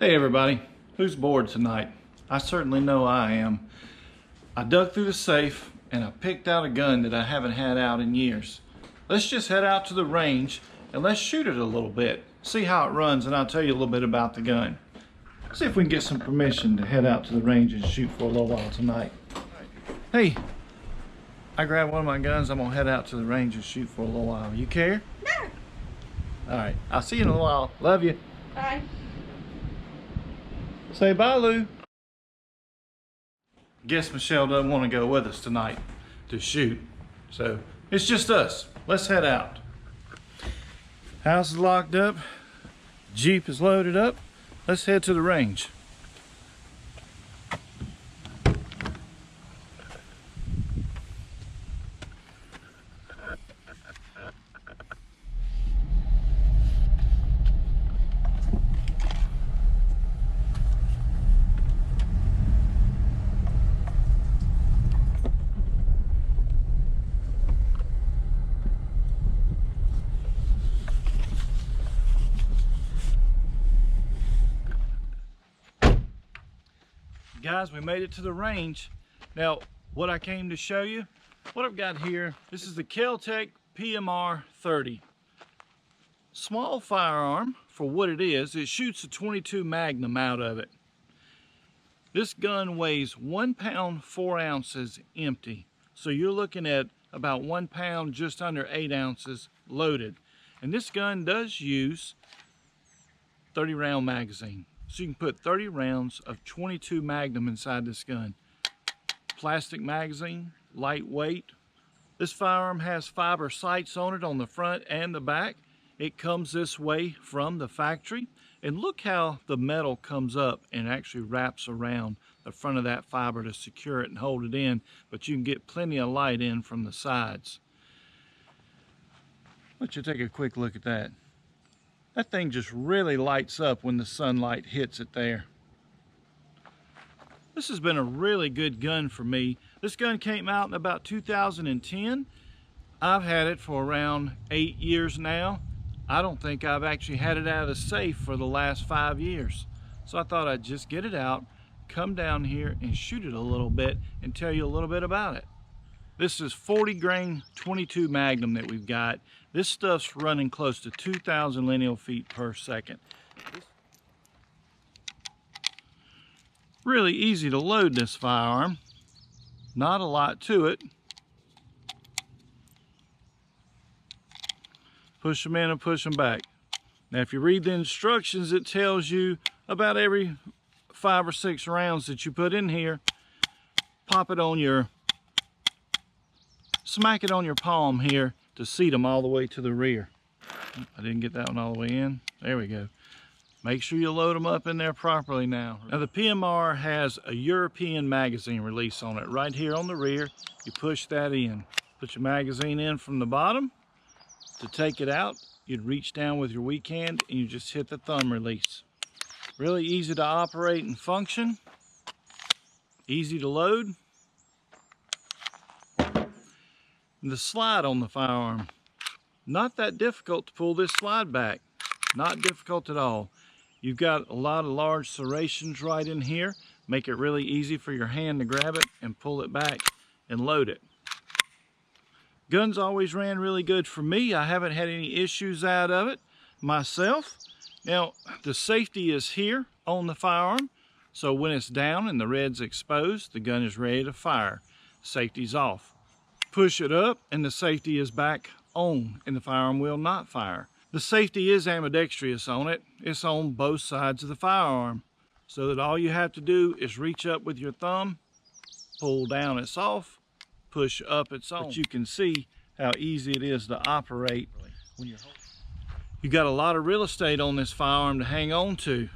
Hey everybody, who's bored tonight? I certainly know I am. I dug through the safe and I picked out a gun that I haven't had out in years. Let's just head out to the range and let's shoot it a little bit. See how it runs, and I'll tell you a little bit about the gun. See if we can get some permission to head out to the range and shoot for a little while tonight. Hey, I grabbed one of my guns. I'm gonna head out to the range and shoot for a little while. You care? No. Alright, I'll see you in a little while. Love you. Bye. Say bye, Lou. Guess Michelle doesn't want to go with us tonight to shoot, so it's just us. Let's head out. House is locked up. Jeep is loaded up. Let's head to the range. Guys, we made it to the range. Now, what I came to show you, what I've got here, this is the Kel Tec PMR 30. Small firearm for what it is. It shoots a .22 Magnum out of it. This gun weighs 1 pound 4 ounces empty. So you're looking at about 1 pound, just under 8 ounces loaded. And this gun does use 30 round magazine. So you can put 30 rounds of .22 Magnum inside this gun. Plastic magazine, lightweight. This firearm has fiber sights on it on the front and the back. It comes this way from the factory. And look how the metal comes up and actually wraps around the front of that fiber to secure it and hold it in. But you can get plenty of light in from the sides. Let you take a quick look at that. That thing just really lights up when the sunlight hits it there. This has been a really good gun for me. This gun came out in about 2010. I've had it for around 8 years now. I don't think I've actually had it out of the safe for the last 5 years. So I thought I'd just get it out, come down here and shoot it a little bit and tell you a little bit about it. This is 40 grain .22 Magnum that we've got. This stuff's running close to 2,000 lineal feet per second. Really easy to load this firearm. Not a lot to it. Push them in and push them back. Now if you read the instructions, it tells you about every 5 or 6 rounds that you put in here, pop it on your, smack it on your palm here to seat them all the way to the rear. I didn't get that one all the way in. There we go. Make sure you load them up in there properly now. Now the PMR has a European magazine release on it. Right here on the rear, you push that in. Put your magazine in from the bottom. To take it out, you'd reach down with your weak hand and you just hit the thumb release. Really easy to operate and function. Easy to load. And the slide on the firearm, not that difficult to pull this slide back. Not difficult at all. You've got a lot of large serrations right in here. Make it really easy for your hand to grab it and pull it back and load it. Guns always ran really good for me. I haven't had any issues out of it myself. Now, the safety is here on the firearm. So when it's down and the red's exposed, the gun is ready to fire. Safety's off. Push it up and the safety is back on and the firearm will not fire. The safety is ambidextrous on it. It's on both sides of the firearm. So that all you have to do is reach up with your thumb, pull down, it's off, push up, it's on. But you can see how easy it is to operate. You got a lot of real estate on this firearm to hang on to.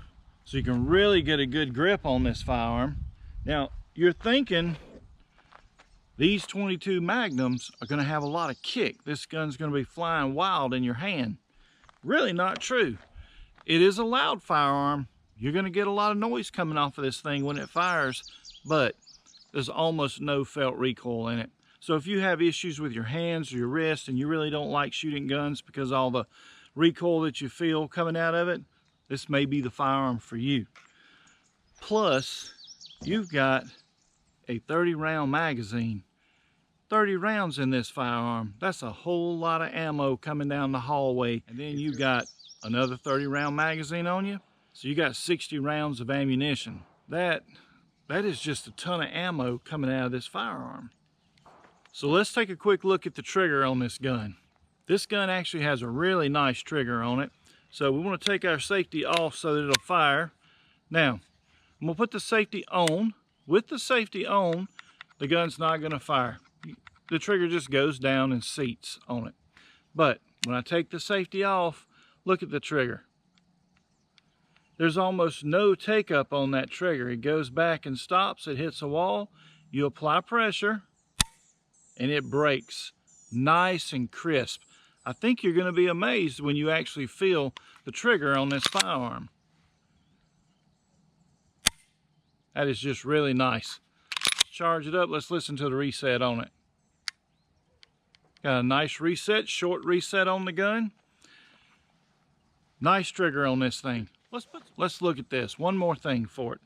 So you can really get a good grip on this firearm. Now, you're thinking, these .22 Magnums are going to have a lot of kick. This gun's going to be flying wild in your hand. Really not true. It is a loud firearm. You're going to get a lot of noise coming off of this thing when it fires, but there's almost no felt recoil in it. So if you have issues with your hands or your wrist and you really don't like shooting guns because all the recoil that you feel coming out of it, this may be the firearm for you. Plus, you've got a 30 round magazine. 30 rounds in this firearm. That's a whole lot of ammo coming down the hallway. And then you got another 30 round magazine on you. So you got 60 rounds of ammunition. That is just a ton of ammo coming out of this firearm. So let's take a quick look at the trigger on this gun. This gun actually has a really nice trigger on it. So we want to take our safety off so that it'll fire. Now, I'm going to put the safety on. With the safety on, the gun's not going to fire. The trigger just goes down and seats on it. But when I take the safety off, look at the trigger. There's almost no take up on that trigger. It goes back and stops. It hits a wall. You apply pressure and it breaks nice and crisp. I think you're going to be amazed when you actually feel the trigger on this firearm. That is just really nice. Let's charge it up. Let's listen to the reset on it. Got a nice reset, short reset on the gun. Nice trigger on this thing. Let's look at this. One more thing for it.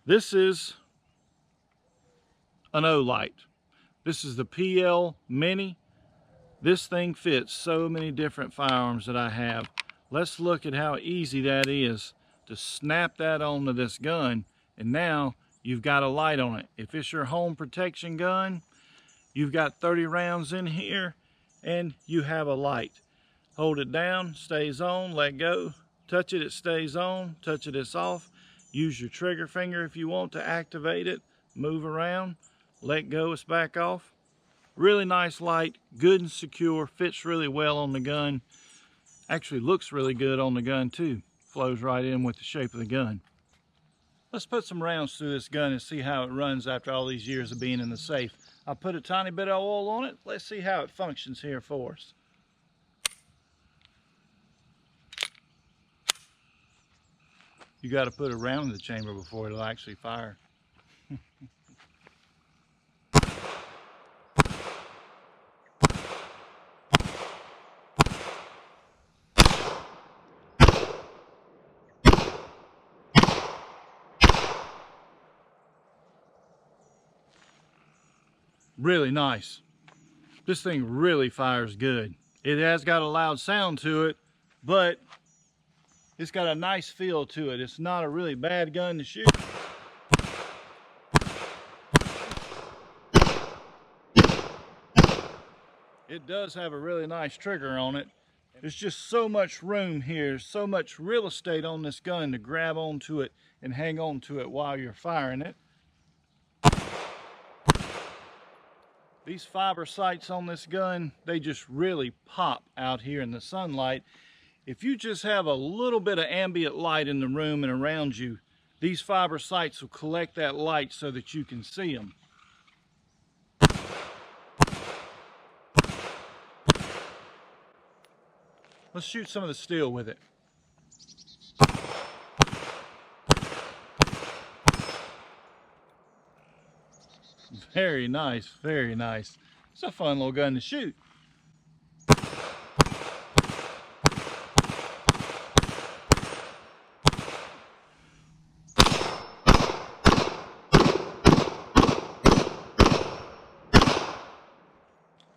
This is an O-Light. This is the PL Mini. This thing fits so many different firearms that I have. Let's look at how easy that is to snap that onto this gun, and now you've got a light on it. If it's your home protection gun, you've got 30 rounds in here and you have a light. Hold it down, stays on, let go. Touch it, it stays on. Touch it, it's off. Use your trigger finger if you want to activate it. Move around, let go, it's back off. Really nice light, good and secure, fits really well on the gun. Actually looks really good on the gun too. Flows right in with the shape of the gun. Let's put some rounds through this gun and see how it runs after all these years of being in the safe. I put a tiny bit of oil on it. Let's see how it functions here for us. You got to put a round in the chamber before it'll actually fire. Really nice. This thing really fires good. It has got a loud sound to it, but it's got a nice feel to it. It's not a really bad gun to shoot. It does have a really nice trigger on it. There's just so much room here, so much real estate on this gun to grab onto it and hang on to it while you're firing it. These fiber sights on this gun, they just really pop out here in the sunlight. If you just have a little bit of ambient light in the room and around you, these fiber sights will collect that light so that you can see them. Let's shoot some of the steel with it. Very nice, very nice. It's a fun little gun to shoot.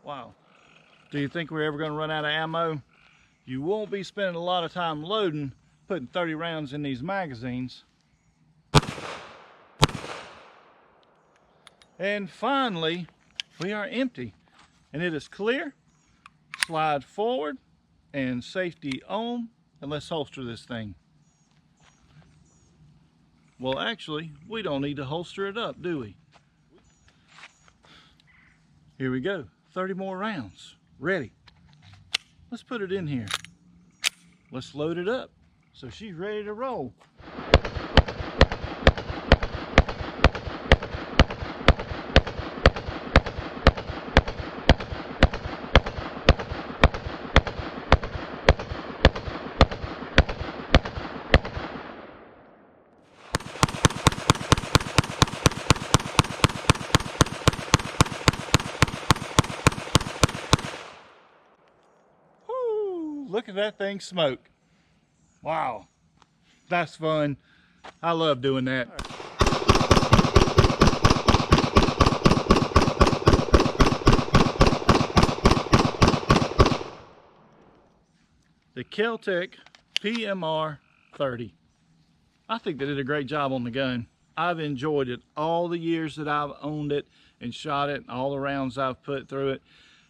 Wow. Do you think we're ever going to run out of ammo? You won't be spending a lot of time loading, putting 30 rounds in these magazines. And finally, we are empty. And it is clear. Slide forward and safety on. And let's holster this thing. Well, actually, we don't need to holster it up, do we? Here we go. 30 more rounds. Ready. Let's put it in here. Let's load it up so she's ready to roll. Look at that thing smoke. Wow, that's fun. I love doing that. The Kel Tec PMR 30. I think they did a great job on the gun. I've enjoyed it all the years that I've owned it and shot it, and all the rounds I've put through it.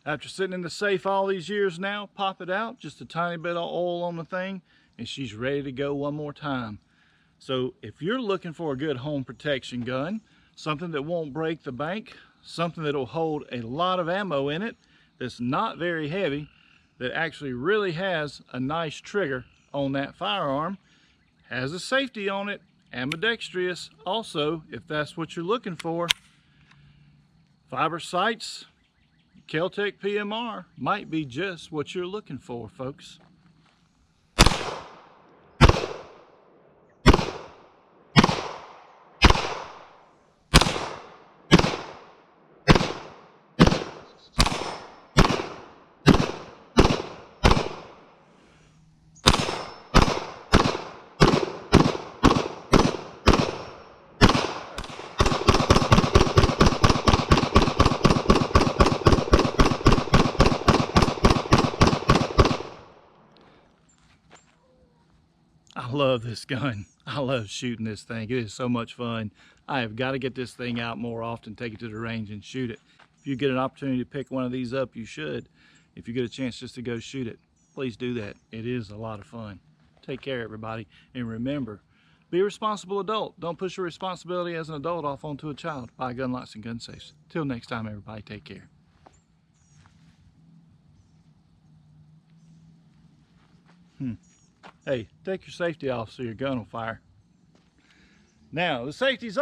After sitting in the safe all these years now, pop it out, just a tiny bit of oil on the thing, and she's ready to go one more time. So if you're looking for a good home protection gun, something that won't break the bank, something that'll hold a lot of ammo in it, that's not very heavy, that actually really has a nice trigger on that firearm, has a safety on it, ambidextrous also, if that's what you're looking for. Fiber sights, Kel Tec PMR might be just what you're looking for, folks. I love this gun. I love shooting this thing. It is so much fun. I have got to get this thing out more often, take it to the range and shoot it. If you get an opportunity to pick one of these up, you should. If you get a chance just to go shoot it, please do that. It is a lot of fun. Take care, everybody. And remember, be a responsible adult. Don't push your responsibility as an adult off onto a child. Buy gun locks and gun safes. Till next time, everybody, take care. Hey, take your safety off so your gun will fire. Now, the safety's off.